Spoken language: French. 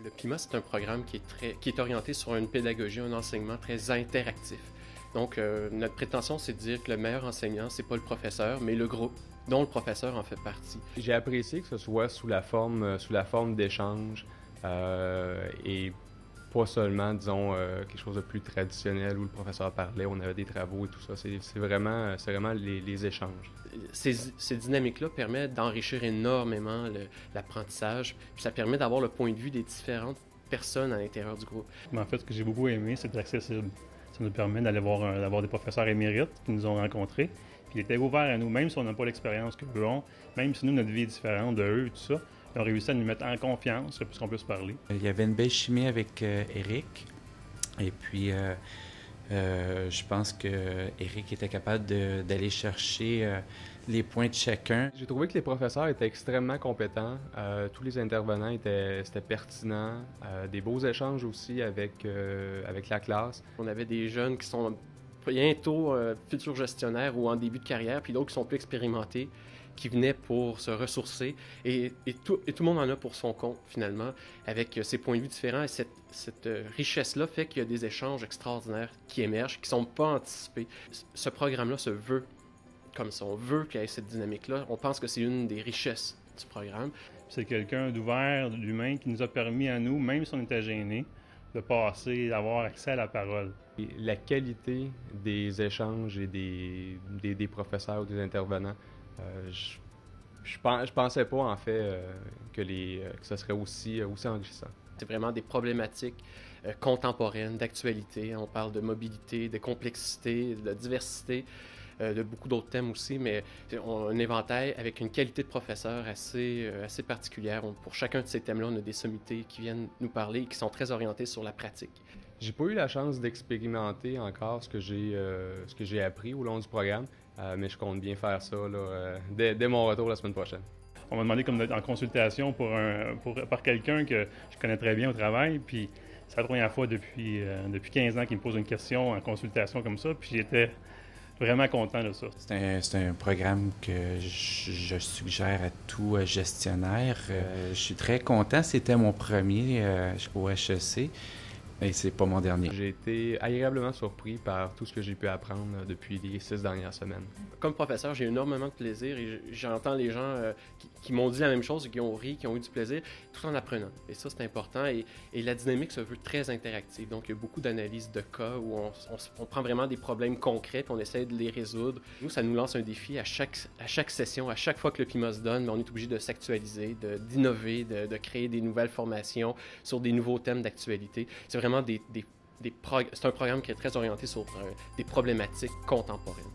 Le PIMA, c'est un programme qui est orienté sur une pédagogie, un enseignement très interactif. Donc, notre prétention, c'est de dire que le meilleur enseignant, c'est pas le professeur, mais le groupe, dont le professeur en fait partie. J'ai apprécié que ce soit sous la forme d'échange et pas seulement, disons, quelque chose de plus traditionnel où le professeur parlait, on avait des travaux et tout ça. C'est vraiment les échanges. Ces dynamiques-là permettent d'enrichir énormément l'apprentissage, puis ça permet d'avoir le point de vue des différentes personnes à l'intérieur du groupe. Mais en fait, ce que j'ai beaucoup aimé, c'est l'accessible. Ça nous permet d'avoir des professeurs émérites qui nous ont rencontrés, puis ils étaient ouverts à nous, même si on n'a pas l'expérience qu'eux ont, même si nous, notre vie est différente de eux, tout ça. Ils ont réussi à nous mettre en confiance, puisqu'on peut se parler. Il y avait une belle chimie avec Éric. Et puis, je pense que Éric était capable d'aller chercher les points de chacun. J'ai trouvé que les professeurs étaient extrêmement compétents. Tous les intervenants c'était pertinent. Des beaux échanges aussi avec la classe. On avait des jeunes qui sont bientôt futurs gestionnaires ou en début de carrière, puis d'autres qui sont plus expérimentés, qui venaient pour se ressourcer. Et tout le monde en a pour son compte, finalement, avec ses points de vue différents. Et cette richesse-là fait qu'il y a des échanges extraordinaires qui émergent, qui ne sont pas anticipés. Ce programme-là se veut comme ça. On veut qu'il y ait cette dynamique-là. On pense que c'est une des richesses du programme. C'est quelqu'un d'ouvert, d'humain, qui nous a permis à nous, même si on était gênés, de passer, d'avoir accès à la parole. Et la qualité des échanges et des professeurs ou des intervenants, je pensais pas, en fait, que ça serait aussi enrichissant. C'est vraiment des problématiques contemporaines, d'actualité. On parle de mobilité, de complexité, de diversité, de beaucoup d'autres thèmes aussi, mais on a un éventail avec une qualité de professeur assez particulière. Pour chacun de ces thèmes-là, on a des sommités qui viennent nous parler et qui sont très orientées sur la pratique. J'ai pas eu la chance d'expérimenter encore ce que j'ai appris au long du programme, mais je compte bien faire ça là, dès mon retour la semaine prochaine. On m'a demandé comme en consultation par quelqu'un que je connais très bien au travail, puis c'est la première fois depuis 15 ans qu'il me pose une question en consultation comme ça, puis j'étais vraiment content de ça. C'est un programme que je suggère à tout gestionnaire. Je suis très content. C'était mon premier au HEC. Et c'est pas mon dernier. J'ai été agréablement surpris par tout ce que j'ai pu apprendre depuis les 6 dernières semaines. Comme professeur, j'ai énormément de plaisir et j'entends les gens qui m'ont dit la même chose, qui ont ri, qui ont eu du plaisir, tout en apprenant. Et ça, c'est important. Et la dynamique se veut très interactive. Donc, il y a beaucoup d'analyses de cas où on prend vraiment des problèmes concrets et on essaie de les résoudre. Nous, ça nous lance un défi à chaque session, à chaque fois que le PIMA se donne, on est obligé de s'actualiser, d'innover, de créer des nouvelles formations sur des nouveaux thèmes d'actualité. C'est vraiment c'est un programme qui est très orienté sur des problématiques contemporaines.